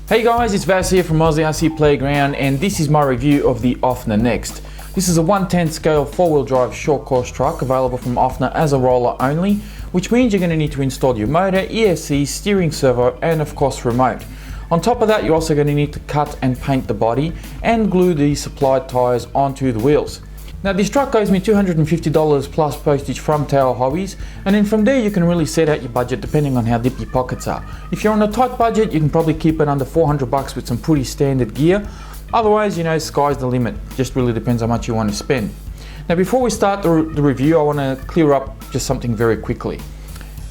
Hey guys, it's Vas here from Aussie RC Playground, and this is my review of the Ofna Nexx. This is a 1/10 scale 4-wheel drive short course truck available from Ofna as a roller only, which means you're going to need to install your motor, ESC, steering servo, and of course remote. On top of that, you're also going to need to cut and paint the body and glue the supplied tyres onto the wheels. Now this truck owes me $250 plus postage from Tail Hobbies, and then from there you can really set out your budget depending on how deep your pockets are. If you're on a tight budget, you can probably keep it under $400 with some pretty standard gear. Otherwise, you know, sky's the limit. Just really depends how much you want to spend. Now before we start the review, I want to clear up just something very quickly.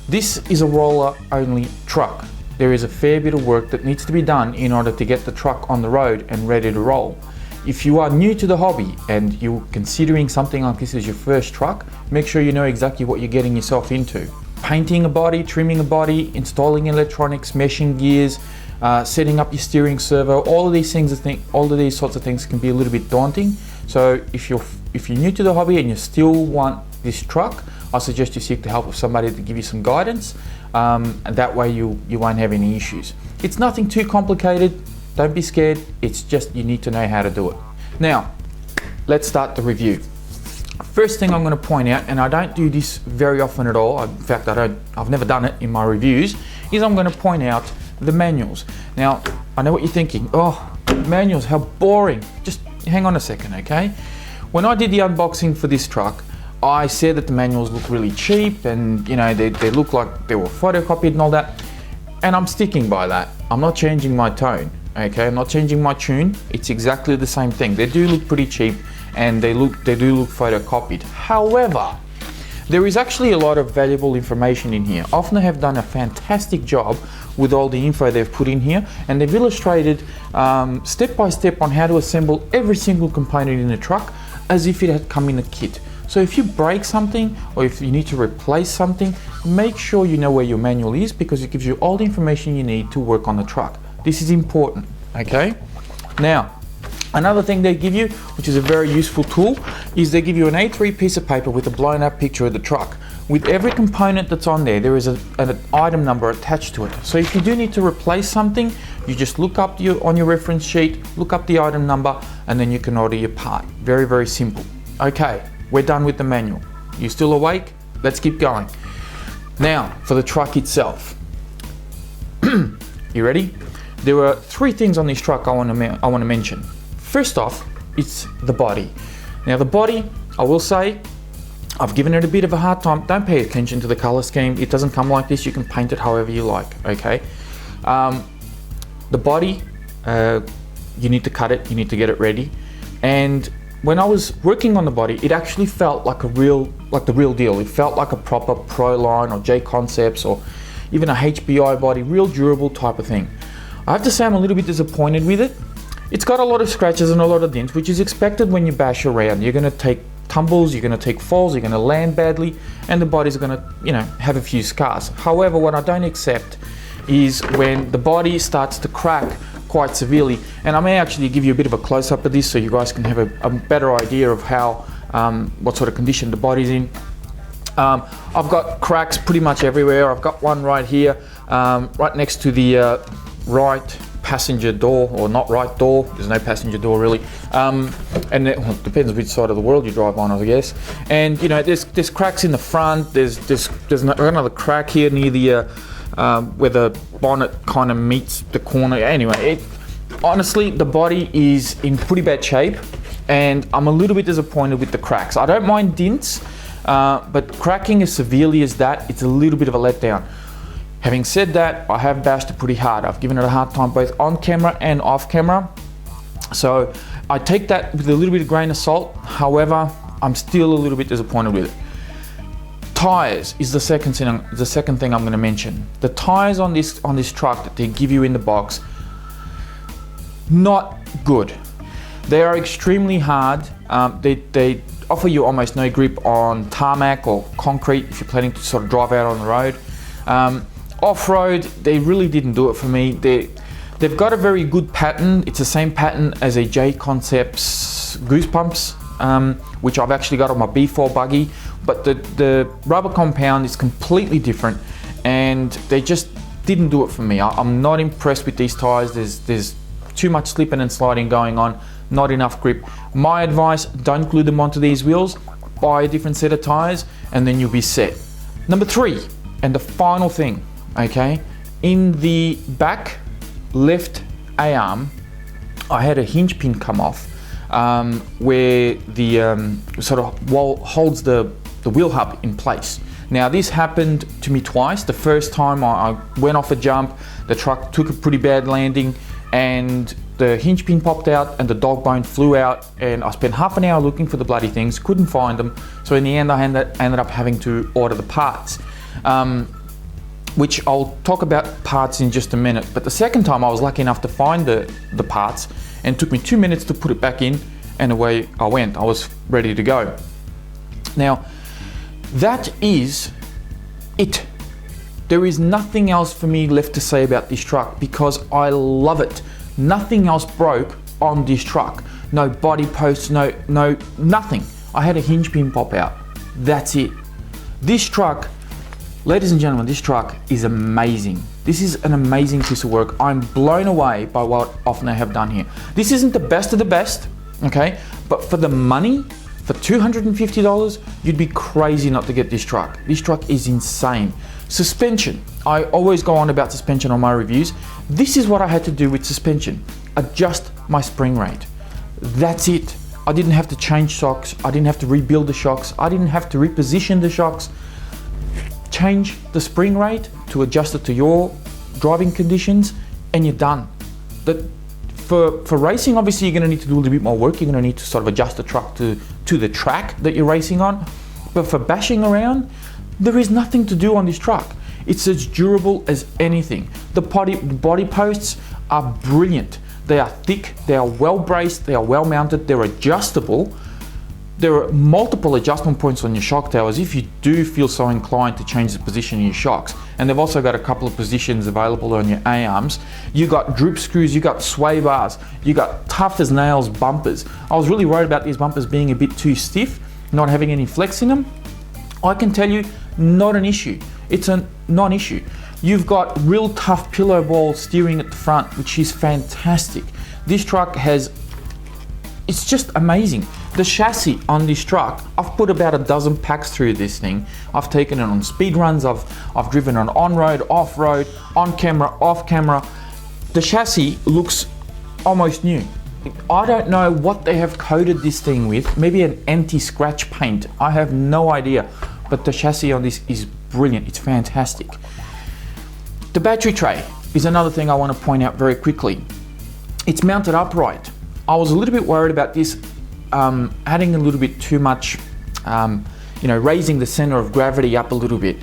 This is a roller only truck. There is a fair bit of work that needs to be done in order to get the truck on the road and ready to roll. If you are new to the hobby and you're considering something like this as your first truck, make sure you know exactly what you're getting yourself into. Painting a body, trimming a body, installing electronics, meshing gears, setting up your steering servo, all of these sorts of things can be a little bit daunting. So if you're new to the hobby and you still want this truck, I suggest you seek the help of somebody to give you some guidance, and that way you won't have any issues. It's nothing too complicated. Don't be scared, it's just you need to know how to do it. Now, let's start the review. First thing I'm going to point out, and I don't do this very often at all, in fact I've never done it in my reviews, is I'm going to point out the manuals. Now, I know what you're thinking, oh, manuals, how boring. Just hang on a second, okay? When I did the unboxing for this truck, I said that the manuals look really cheap and, you know, they look like they were photocopied and all that, and I'm sticking by that. I'm not changing my tone. Okay, I'm not changing my tune. It's exactly the same thing. They do look pretty cheap and they do look photocopied. However, there is actually a lot of valuable information in here. Ofna have done a fantastic job with all the info they've put in here, and they've illustrated step by step on how to assemble every single component in a truck as if it had come in a kit. So if you break something or if you need to replace something, make sure you know where your manual is, because it gives you all the information you need to work on the truck. This is important, okay? Now, another thing they give you, which is a very useful tool, is they give you an A3 piece of paper with a blown up picture of the truck. With every component that's on there, there is an item number attached to it. So if you do need to replace something, you just look up on your reference sheet, look up the item number, and then you can order your part. Very, very simple. Okay, we're done with the manual. You still awake? Let's keep going. Now, for the truck itself. You ready? There are three things on this truck I want to mention. First off, it's the body. Now the body, I will say, I've given it a bit of a hard time. Don't pay attention to the color scheme. It doesn't come like this. You can paint it however you like, okay? The body, you need to cut it, you need to get it ready. And when I was working on the body, it actually felt like the real deal. It felt like a proper Proline or J Concepts or even a HBI body, real durable type of thing. I have to say I'm a little bit disappointed with it. It's got a lot of scratches and a lot of dents, which is expected when you bash around. You're going to take tumbles, you're going to take falls, you're going to land badly, and the body's going to, you know, have a few scars. However, what I don't accept is when the body starts to crack quite severely. And I may actually give you a bit of a close-up of this so you guys can have a better idea of how, what sort of condition the body's in. I've got cracks pretty much everywhere. I've got one right here, right next to the right passenger door, or not right door, there's no passenger door really, and it depends which side of the world you drive on, I guess. And you know, there's cracks in the front, there's another crack here near the where the bonnet kind of meets the corner. Anyway, honestly, the body is in pretty bad shape, and I'm a little bit disappointed with the cracks. I don't mind dents, but cracking as severely as that, it's a little bit of a letdown. Having said that, I have bashed it pretty hard. I've given it a hard time both on camera and off camera. So I take that with a little bit of grain of salt. However, I'm still a little bit disappointed with it. Tires is the second thing I'm going to mention. The tires on this truck that they give you in the box, not good. They are extremely hard. They offer you almost no grip on tarmac or concrete if you're planning to sort of drive out on the road. Off-road, they really didn't do it for me. They've got a very good pattern. It's the same pattern as a J Concepts Goosebumps, which I've actually got on my B4 buggy, but the rubber compound is completely different, and they just didn't do it for me. I'm not impressed with these tires. There's too much slipping and sliding going on, not enough grip. My advice, don't glue them onto these wheels, buy a different set of tires, and then you'll be set. Number 3, and the final thing, okay, in the back left A-arm, I had a hinge pin come off where the sort of holds the wheel hub in place. Now this happened to me twice. The first time I went off a jump, the truck took a pretty bad landing and the hinge pin popped out and the dog bone flew out, and I spent half an hour looking for the bloody things, couldn't find them. So in the end I ended up having to order the parts, which I'll talk about parts in just a minute. But the second time I was lucky enough to find the parts, and it took me 2 minutes to put it back in, and away I went. I was ready to go. Now that is it. There is nothing else for me left to say about this truck because I love it. Nothing else broke on this truck. No body posts, no nothing. I had a hinge pin pop out. That's it. This truck, ladies and gentlemen, this truck is amazing. This is an amazing piece of work. I'm blown away by what Ofna have done here. This isn't the best of the best, okay? But for the money, for $250, you'd be crazy not to get this truck. This truck is insane. Suspension. I always go on about suspension on my reviews. This is what I had to do with suspension. Adjust my spring rate. That's it. I didn't have to change shocks. I didn't have to rebuild the shocks. I didn't have to reposition the shocks. Change the spring rate to adjust it to your driving conditions and you're done. For racing, obviously you're going to need to do a little bit more work. You're going to need to sort of adjust the truck to the track that you're racing on. But for bashing around, there is nothing to do on this truck. It's as durable as anything. The body posts are brilliant. They are thick, they are well braced, they are well mounted, they're adjustable. There are multiple adjustment points on your shock towers if you do feel so inclined to change the position of your shocks. And they've also got a couple of positions available on your A-arms. You got drip screws, you got sway bars, you got tough as nails bumpers. I was really worried about these bumpers being a bit too stiff, not having any flex in them. I can tell you, not an issue. It's a non-issue. You've got real tough pillow ball steering at the front, which is fantastic. This truck has, it's just amazing. The chassis on this truck, I've put about a dozen packs through this thing. I've taken it on speed runs, I've driven it on-road, off-road, on camera, off camera. The chassis looks almost new. I don't know what they have coated this thing with, maybe an anti-scratch paint. I have no idea, but the chassis on this is brilliant, it's fantastic. The battery tray is another thing I want to point out very quickly. It's mounted upright. I was a little bit worried about this adding a little bit too much, raising the center of gravity up a little bit.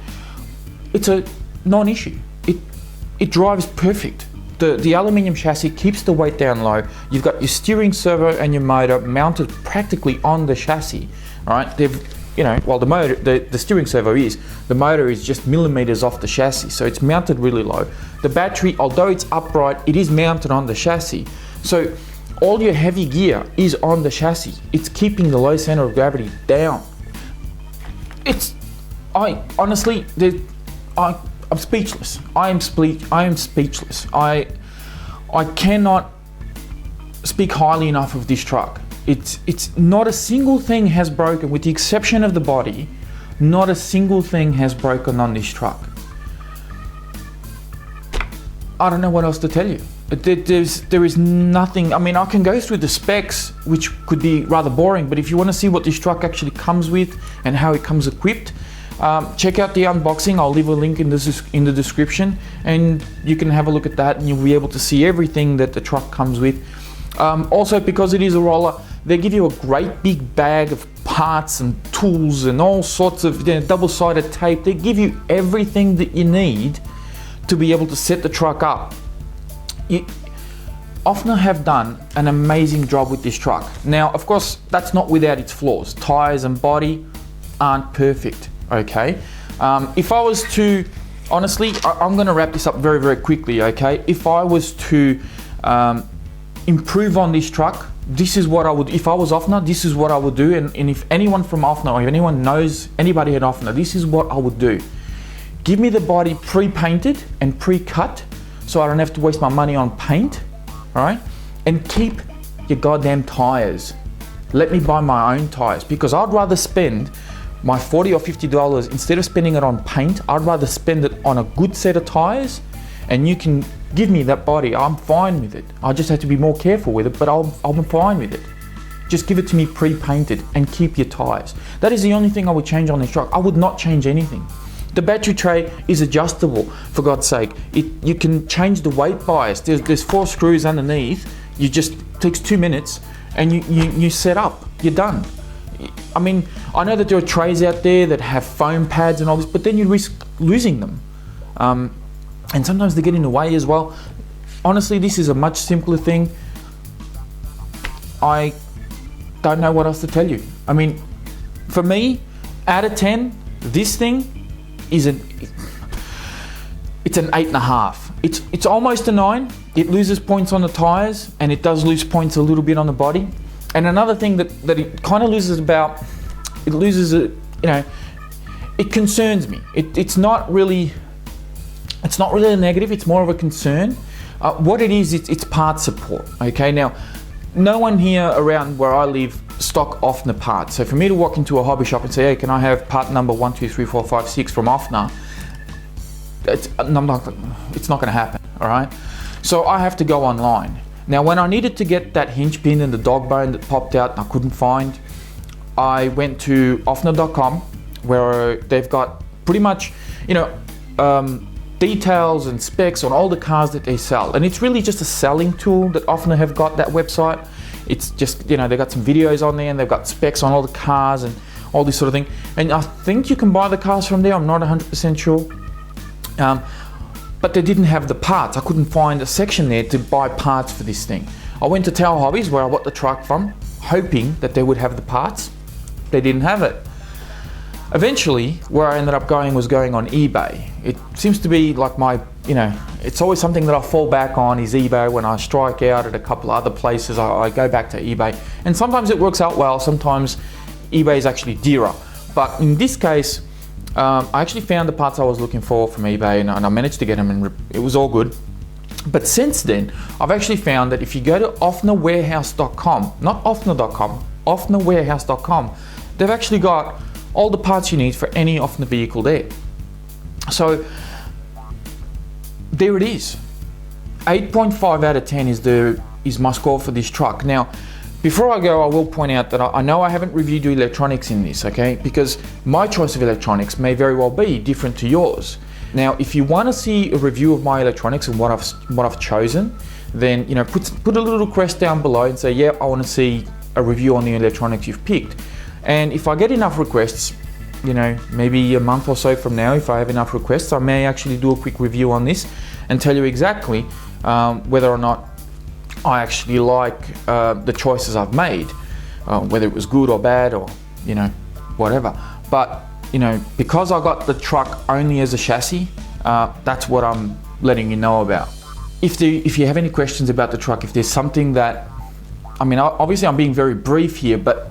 It's a non-issue. It drives perfect. The aluminium chassis keeps the weight down low. You've got your steering servo and your motor mounted practically on the chassis, right? The steering servo is, the motor is just millimeters off the chassis, so it's mounted really low. The battery, although it's upright, it is mounted on the chassis. So all your heavy gear is on the chassis. It's keeping the low center of gravity down. I'm speechless. I am speechless. I cannot speak highly enough of this truck. It's not a single thing has broken, with the exception of the body. Not a single thing has broken on this truck. I don't know what else to tell you. There is nothing. I mean, I can go through the specs, which could be rather boring, but if you want to see what this truck actually comes with and how it comes equipped, check out the unboxing. I'll leave a link in the description, and you can have a look at that, and you'll be able to see everything that the truck comes with. Also, because it is a roller, they give you a great big bag of parts and tools and all sorts of double-sided tape. They give you everything that you need to be able to set the truck up. Ofna have done an amazing job with this truck. Now, of course, that's not without its flaws. Tires and body aren't perfect, okay? If I was to, honestly, I'm gonna wrap this up very, very quickly, okay? If I was to improve on this truck, this is what I would, if I was Ofna, this is what I would do. And if anyone from Ofna, or if anyone knows anybody at Ofna, this is what I would do. Give me the body pre-painted and pre-cut so I don't have to waste my money on paint, all right? And keep your goddamn tires. Let me buy my own tires, because I'd rather spend my $40 or $50, instead of spending it on paint, I'd rather spend it on a good set of tires, and you can give me that body. I'm fine with it. I just have to be more careful with it, but I'll be fine with it. Just give it to me pre-painted and keep your tires. That is the only thing I would change on this truck. I would not change anything. The battery tray is adjustable, for God's sake. You can change the weight bias. There's 4 screws underneath. You just, takes 2 minutes and you set up, you're done. I mean, I know that there are trays out there that have foam pads and all this, but then you risk losing them. And sometimes they get in the way as well. Honestly, this is a much simpler thing. I don't know what else to tell you. I mean, for me, out of 10, this thing is it's an 8.5. It's almost a 9. It loses points on the tires, and it does lose points a little bit on the body. And another thing that it kind of loses it concerns me. It's not really a negative, it's more of a concern. What it is, it's part support, okay? Now, no one here around where I live stock Ofna parts. So for me to walk into a hobby shop and say, hey, can I have part number 1, 2, 3, 4, 5, 6 from Ofna? It's not gonna happen, all right? So I have to go online. Now, when I needed to get that hinge pin and the dog bone that popped out and I couldn't find, I went to ofna.com, where they've got pretty much, details and specs on all the cars that they sell. And it's really just a selling tool that Ofna have got, that website. It's just, they've got some videos on there, and they've got specs on all the cars and all this sort of thing. And I think you can buy the cars from there, I'm not 100% sure. But they didn't have the parts. I couldn't find a section there to buy parts for this thing. I went to Tower Hobbies, where I bought the truck from, hoping that they would have the parts. They didn't have it. Eventually, where I ended up going was going on eBay. It seems to be like it's always something that I fall back on is eBay. When I strike out at a couple of other places, I go back to eBay. And sometimes it works out well, sometimes eBay is actually dearer. But in this case, I actually found the parts I was looking for from eBay, and I managed to get them, and it was all good. But since then, I've actually found that if you go to ofnawarehouse.com, not ofna.com, ofnawarehouse.com, they've actually got all the parts you need for any Ofna vehicle there. So there it is. 8.5 out of 10 is my score for this truck. Now, before I go, I will point out that I know I haven't reviewed the electronics in this, okay? Because my choice of electronics may very well be different to yours. Now, if you want to see a review of my electronics and what I've chosen, then put a little request down below and say, yeah, I want to see a review on the electronics you've picked. And if I get enough requests, maybe a month or so from now, if I have enough requests, I may actually do a quick review on this and tell you exactly whether or not I actually like the choices I've made, whether it was good or bad or, whatever. But, because I got the truck only as a chassis, that's what I'm letting you know about. If you have any questions about the truck, if there's something that, obviously I'm being very brief here, but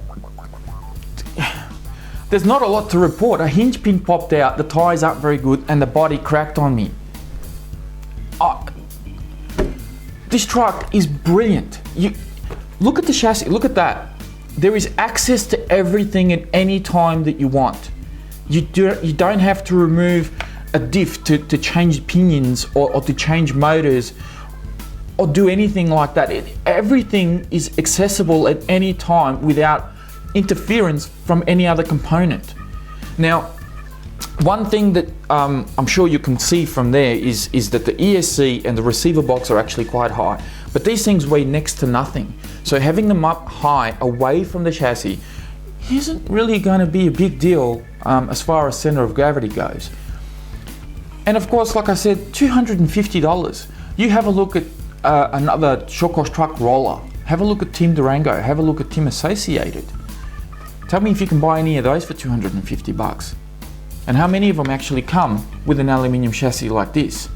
there's not a lot to report. A hinge pin popped out, the tires aren't very good, and the body cracked on me. This truck is brilliant. You look at the chassis, look at that. There is access to everything at any time that you want. You don't have to remove a diff to change pinions or to change motors or do anything like that. Everything is accessible at any time without interference from any other component. Now, one thing that I'm sure you can see from there is that the ESC and the receiver box are actually quite high, but these things weigh next to nothing. So having them up high away from the chassis isn't really going to be a big deal as far as center of gravity goes. And of course, like I said, $250. You have a look at another short course truck roller. Have a look at Team Durango. Have a look at Team Associated. Tell me if you can buy any of those for $250. And how many of them actually come with an aluminium chassis like this?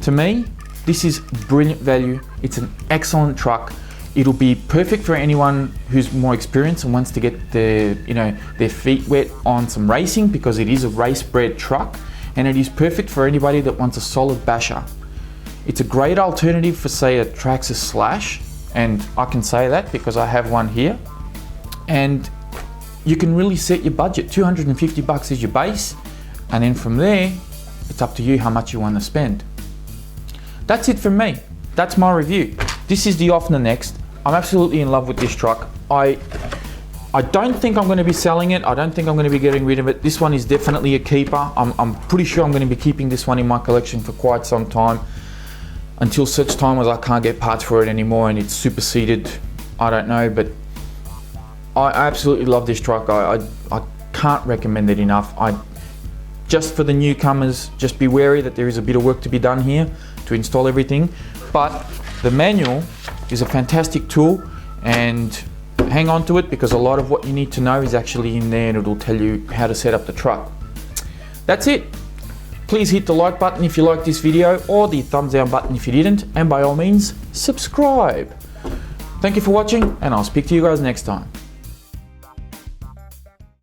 To me, this is brilliant value. It's an excellent truck. It'll be perfect for anyone who's more experienced and wants to get their feet wet on some racing, because it is a race bred truck, and it is perfect for anybody that wants a solid basher. It's a great alternative for, say, a Traxxas Slash, and I can say that because I have one here. And you can really set your budget. $250 is your base, and then from there, it's up to you how much you want to spend. That's it from me. That's my review. This is the Ofna Nexx. I'm absolutely in love with this truck. I don't think I'm going to be selling it. I don't think I'm going to be getting rid of it. This one is definitely a keeper. I'm pretty sure I'm going to be keeping this one in my collection for quite some time, until such time as I can't get parts for it anymore and it's superseded. I don't know, but I absolutely love this truck. I can't recommend it enough. Just for the newcomers, just be wary that there is a bit of work to be done here to install everything. But the manual is a fantastic tool, and hang on to it, because a lot of what you need to know is actually in there, and it'll tell you how to set up the truck. That's it. Please hit the like button if you liked this video, or the thumbs down button if you didn't, and by all means, subscribe. Thank you for watching, and I'll speak to you guys next time.